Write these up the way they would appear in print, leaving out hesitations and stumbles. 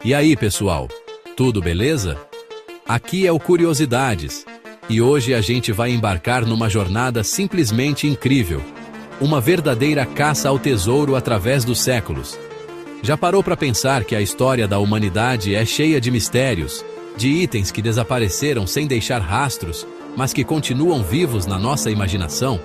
E aí, pessoal? Tudo beleza? Aqui é o Curiosidades, e hoje a gente vai embarcar numa jornada simplesmente incrível. Uma verdadeira caça ao tesouro através dos séculos. Já parou para pensar que a história da humanidade é cheia de mistérios, de itens que desapareceram sem deixar rastros, mas que continuam vivos na nossa imaginação?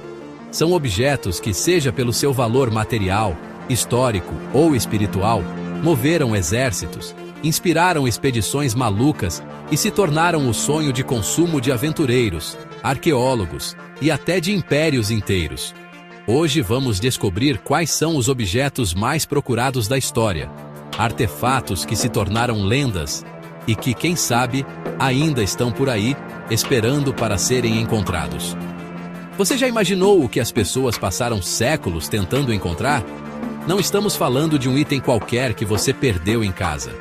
São objetos que, seja pelo seu valor material, histórico ou espiritual, moveram exércitos, inspiraram expedições malucas e se tornaram o sonho de consumo de aventureiros, arqueólogos e até de impérios inteiros. Hoje vamos descobrir quais são os objetos mais procurados da história, artefatos que se tornaram lendas e que, quem sabe, ainda estão por aí, esperando para serem encontrados. Você já imaginou o que as pessoas passaram séculos tentando encontrar? Não estamos falando de um item qualquer que você perdeu em casa.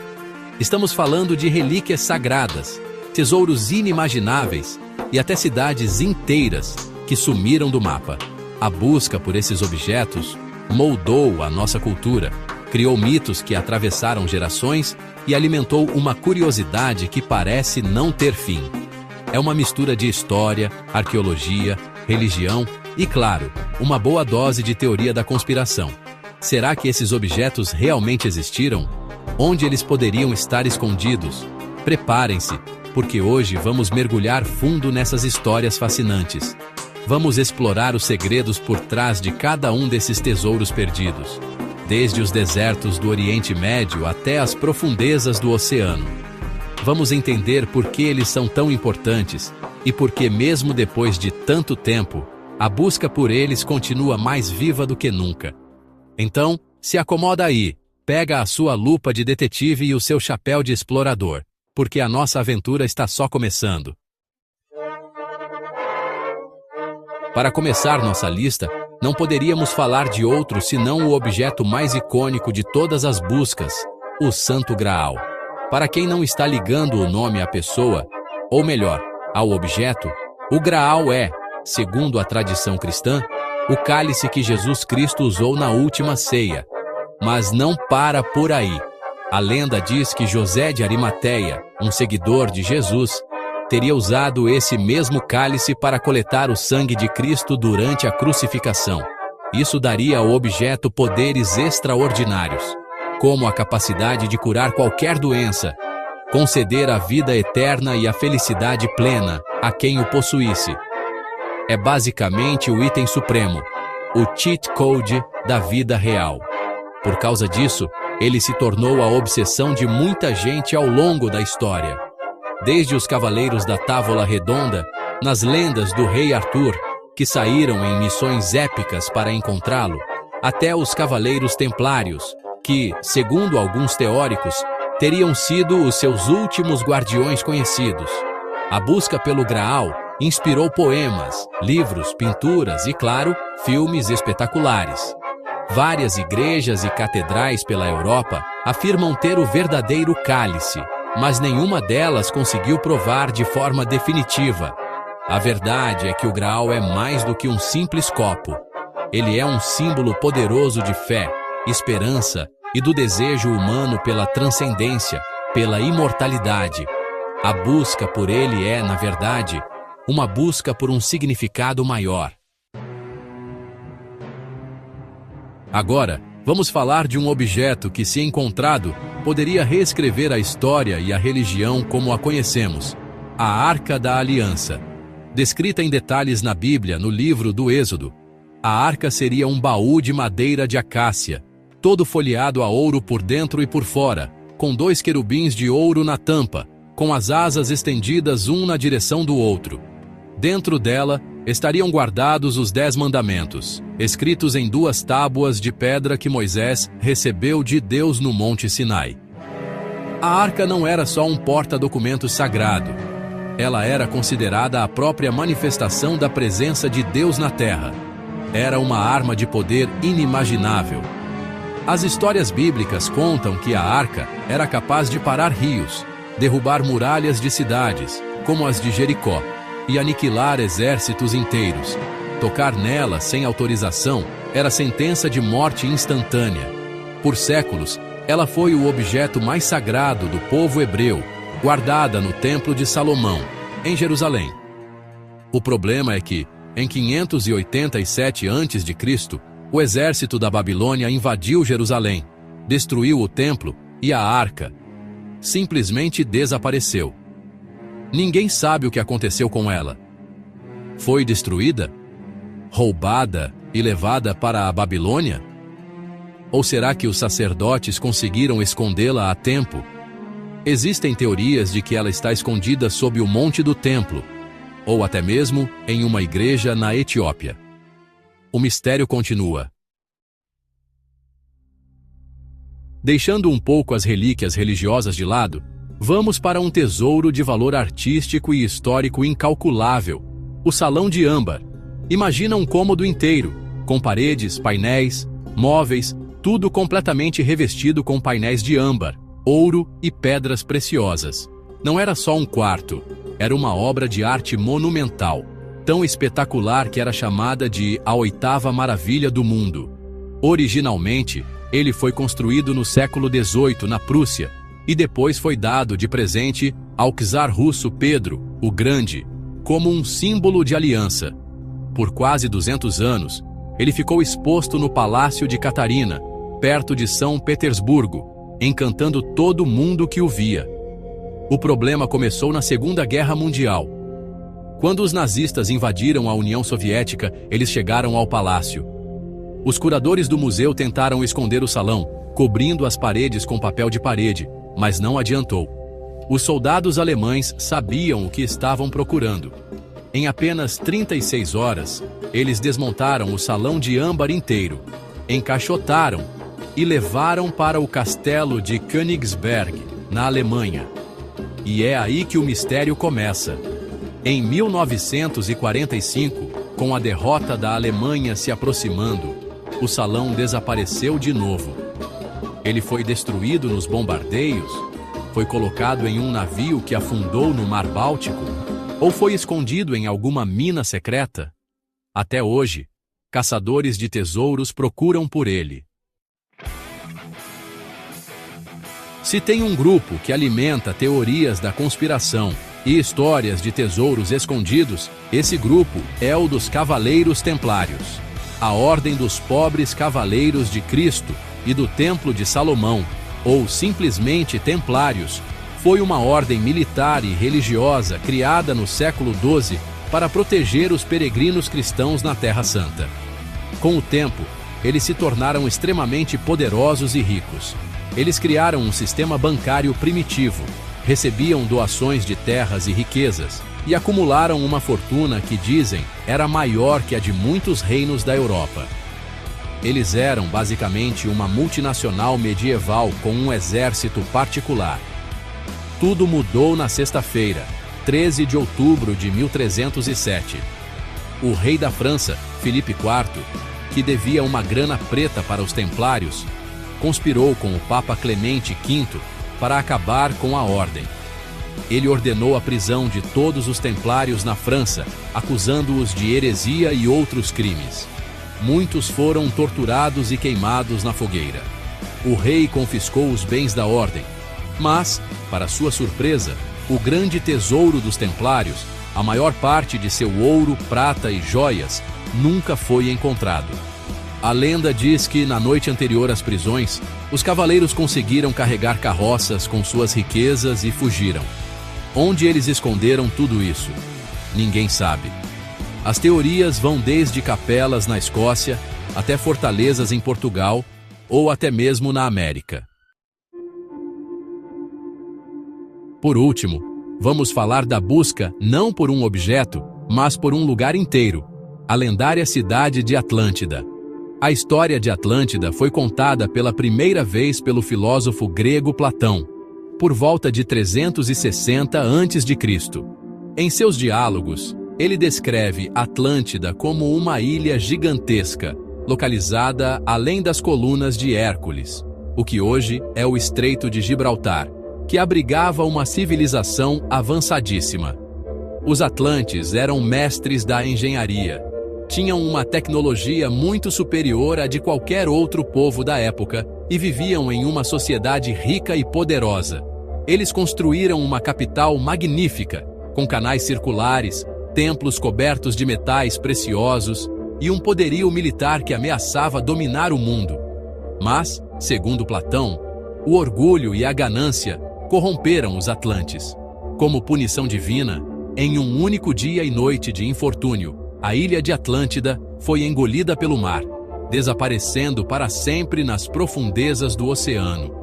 Estamos falando de relíquias sagradas, tesouros inimagináveis e até cidades inteiras que sumiram do mapa. A busca por esses objetos moldou a nossa cultura, criou mitos que atravessaram gerações e alimentou uma curiosidade que parece não ter fim. É uma mistura de história, arqueologia, religião e, claro, uma boa dose de teoria da conspiração. Será que esses objetos realmente existiram? Onde eles poderiam estar escondidos? Preparem-se, porque hoje vamos mergulhar fundo nessas histórias fascinantes. Vamos explorar os segredos por trás de cada um desses tesouros perdidos, desde os desertos do Oriente Médio até as profundezas do oceano. Vamos entender por que eles são tão importantes e por que, mesmo depois de tanto tempo, a busca por eles continua mais viva do que nunca. Então, se acomoda aí, pega a sua lupa de detetive e o seu chapéu de explorador, porque a nossa aventura está só começando. Para começar nossa lista, não poderíamos falar de outro senão o objeto mais icônico de todas as buscas, o Santo Graal. Para quem não está ligando o nome à pessoa, ou melhor, ao objeto, o Graal é, segundo a tradição cristã, o cálice que Jesus Cristo usou na última ceia. Mas não para por aí. A lenda diz que José de Arimateia, um seguidor de Jesus, teria usado esse mesmo cálice para coletar o sangue de Cristo durante a crucificação. Isso daria ao objeto poderes extraordinários, como a capacidade de curar qualquer doença, conceder a vida eterna e a felicidade plena a quem o possuísse. É basicamente o item supremo, o cheat code da vida real. Por causa disso, ele se tornou a obsessão de muita gente ao longo da história. Desde os Cavaleiros da Távola Redonda, nas lendas do Rei Arthur, que saíram em missões épicas para encontrá-lo, até os Cavaleiros Templários, que, segundo alguns teóricos, teriam sido os seus últimos guardiões conhecidos. A busca pelo Graal inspirou poemas, livros, pinturas e, claro, filmes espetaculares. Várias igrejas e catedrais pela Europa afirmam ter o verdadeiro cálice, mas nenhuma delas conseguiu provar de forma definitiva. A verdade é que o Graal é mais do que um simples copo. Ele é um símbolo poderoso de fé, esperança e do desejo humano pela transcendência, pela imortalidade. A busca por ele é, na verdade, uma busca por um significado maior. Agora, vamos falar de um objeto que, se encontrado, poderia reescrever a história e a religião como a conhecemos: a Arca da Aliança. Descrita em detalhes na Bíblia, no livro do Êxodo, a arca seria um baú de madeira de acácia, todo folheado a ouro por dentro e por fora, com 2 querubins de ouro na tampa, com as asas estendidas um na direção do outro. Dentro dela estariam guardados os 10 mandamentos, escritos em 2 tábuas de pedra que Moisés recebeu de Deus no Monte Sinai. A arca não era só um porta-documento sagrado. Ela era considerada a própria manifestação da presença de Deus na terra. Era uma arma de poder inimaginável. As histórias bíblicas contam que a arca era capaz de parar rios, derrubar muralhas de cidades, como as de Jericó, e aniquilar exércitos inteiros. Tocar nela sem autorização era sentença de morte instantânea. Por séculos, ela foi o objeto mais sagrado do povo hebreu, guardada no Templo de Salomão, em Jerusalém. O problema é que, em 587 a.C., o exército da Babilônia invadiu Jerusalém, destruiu o templo e a arca simplesmente desapareceu. Ninguém sabe o que aconteceu com ela. Foi destruída? Roubada e levada para a Babilônia? Ou será que os sacerdotes conseguiram escondê-la a tempo? Existem teorias de que ela está escondida sob o monte do templo, ou até mesmo em uma igreja na Etiópia. O mistério continua. Deixando um pouco as relíquias religiosas de lado, vamos para um tesouro de valor artístico e histórico incalculável, o Salão de Âmbar. Imagina um cômodo inteiro, com paredes, painéis, móveis, tudo completamente revestido com painéis de âmbar, ouro e pedras preciosas. Não era só um quarto, era uma obra de arte monumental, tão espetacular que era chamada de a oitava maravilha do mundo. Originalmente, ele foi construído no século XVIII na Prússia e depois foi dado de presente ao czar russo Pedro, o Grande, como um símbolo de aliança. Por quase 200 anos, ele ficou exposto no Palácio de Catarina, perto de São Petersburgo, encantando todo mundo que o via. O problema começou na Segunda Guerra Mundial. Quando os nazistas invadiram a União Soviética, eles chegaram ao palácio. Os curadores do museu tentaram esconder o salão, cobrindo as paredes com papel de parede, mas não adiantou. Os soldados alemães sabiam o que estavam procurando. Em apenas 36 horas, eles desmontaram o salão de âmbar inteiro, encaixotaram e levaram para o castelo de Königsberg, na Alemanha. E é aí que o mistério começa. Em 1945, com a derrota da Alemanha se aproximando, o salão desapareceu de novo. Ele foi destruído nos bombardeios? Foi colocado em um navio que afundou no Mar Báltico? Ou foi escondido em alguma mina secreta? Até hoje, caçadores de tesouros procuram por ele. Se tem um grupo que alimenta teorias da conspiração e histórias de tesouros escondidos, esse grupo é o dos Cavaleiros Templários. A Ordem dos Pobres Cavaleiros de Cristo e do Templo de Salomão, ou simplesmente Templários, foi uma ordem militar e religiosa criada no século XII para proteger os peregrinos cristãos na Terra Santa. Com o tempo, eles se tornaram extremamente poderosos e ricos. Eles criaram um sistema bancário primitivo, recebiam doações de terras e riquezas e acumularam uma fortuna que, dizem, era maior que a de muitos reinos da Europa. Eles eram basicamente uma multinacional medieval com um exército particular. Tudo mudou na sexta-feira, 13 de outubro de 1307. O rei da França, Filipe IV, que devia uma grana preta para os templários, conspirou com o Papa Clemente V para acabar com a ordem. Ele ordenou a prisão de todos os templários na França, acusando-os de heresia e outros crimes. Muitos foram torturados e queimados na fogueira. O rei confiscou os bens da ordem, mas, para sua surpresa, o grande tesouro dos templários, a maior parte de seu ouro, prata e joias, nunca foi encontrado. A lenda diz que, na noite anterior às prisões, os cavaleiros conseguiram carregar carroças com suas riquezas e fugiram. Onde eles esconderam tudo isso? Ninguém sabe. As teorias vão desde capelas na Escócia até fortalezas em Portugal ou até mesmo na América. Por último, vamos falar da busca não por um objeto, mas por um lugar inteiro, a lendária cidade de Atlântida. A história de Atlântida foi contada pela primeira vez pelo filósofo grego Platão, por volta de 360 a.C. Em seus diálogos, ele descreve Atlântida como uma ilha gigantesca, localizada além das colunas de Hércules, o que hoje é o Estreito de Gibraltar, que abrigava uma civilização avançadíssima. Os atlantes eram mestres da engenharia. Tinham uma tecnologia muito superior à de qualquer outro povo da época e viviam em uma sociedade rica e poderosa. Eles construíram uma capital magnífica, com canais circulares, templos cobertos de metais preciosos e um poderio militar que ameaçava dominar o mundo. Mas, segundo Platão, o orgulho e a ganância corromperam os Atlantes. Como punição divina, em um único dia e noite de infortúnio, a ilha de Atlântida foi engolida pelo mar, desaparecendo para sempre nas profundezas do oceano.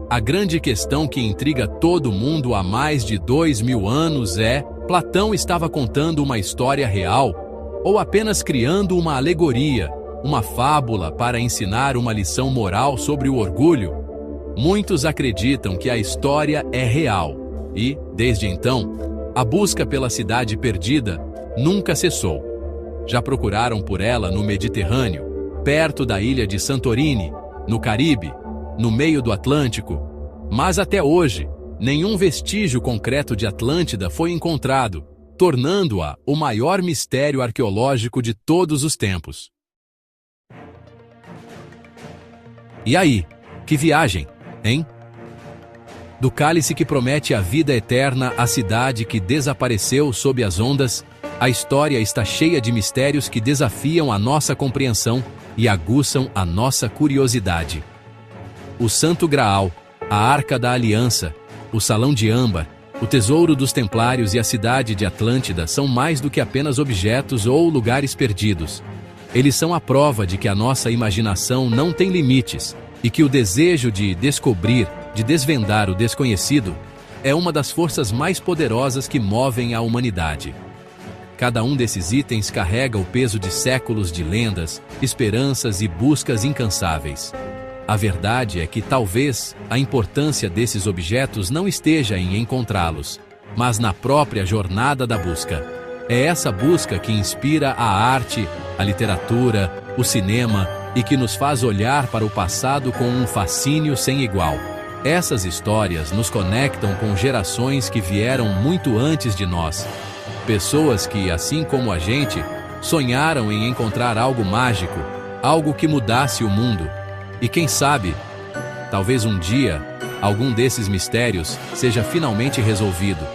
A grande questão que intriga todo mundo há mais de 2000 anos é: Platão estava contando uma história real ou apenas criando uma alegoria, uma fábula para ensinar uma lição moral sobre o orgulho? Muitos acreditam que a história é real e, desde então, a busca pela cidade perdida nunca cessou. Já procuraram por ela no Mediterrâneo, perto da ilha de Santorini, no Caribe, no meio do Atlântico, mas até hoje, nenhum vestígio concreto de Atlântida foi encontrado, tornando-a o maior mistério arqueológico de todos os tempos. E aí, que viagem, hein? Do cálice que promete a vida eterna à cidade que desapareceu sob as ondas, a história está cheia de mistérios que desafiam a nossa compreensão e aguçam a nossa curiosidade. O Santo Graal, a Arca da Aliança, o Salão de Âmbar, o Tesouro dos Templários e a cidade de Atlântida são mais do que apenas objetos ou lugares perdidos. Eles são a prova de que a nossa imaginação não tem limites e que o desejo de descobrir, de desvendar o desconhecido, é uma das forças mais poderosas que movem a humanidade. Cada um desses itens carrega o peso de séculos de lendas, esperanças e buscas incansáveis. A verdade é que talvez a importância desses objetos não esteja em encontrá-los, mas na própria jornada da busca. É essa busca que inspira a arte, a literatura, o cinema e que nos faz olhar para o passado com um fascínio sem igual. Essas histórias nos conectam com gerações que vieram muito antes de nós. Pessoas que, assim como a gente, sonharam em encontrar algo mágico, algo que mudasse o mundo. E quem sabe, talvez um dia, algum desses mistérios seja finalmente resolvido.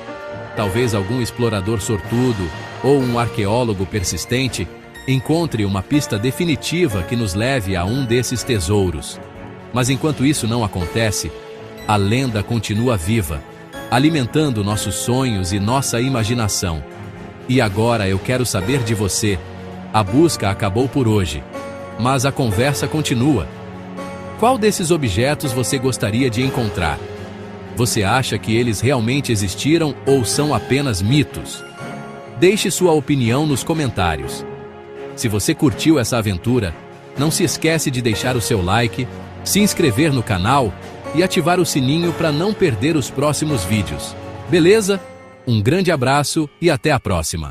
Talvez algum explorador sortudo ou um arqueólogo persistente encontre uma pista definitiva que nos leve a um desses tesouros. Mas enquanto isso não acontece, a lenda continua viva, alimentando nossos sonhos e nossa imaginação. E agora eu quero saber de você. A busca acabou por hoje, mas a conversa continua. Qual desses objetos você gostaria de encontrar? Você acha que eles realmente existiram ou são apenas mitos? Deixe sua opinião nos comentários. Se você curtiu essa aventura, não se esquece de deixar o seu like, se inscrever no canal e ativar o sininho para não perder os próximos vídeos. Beleza? Um grande abraço e até a próxima!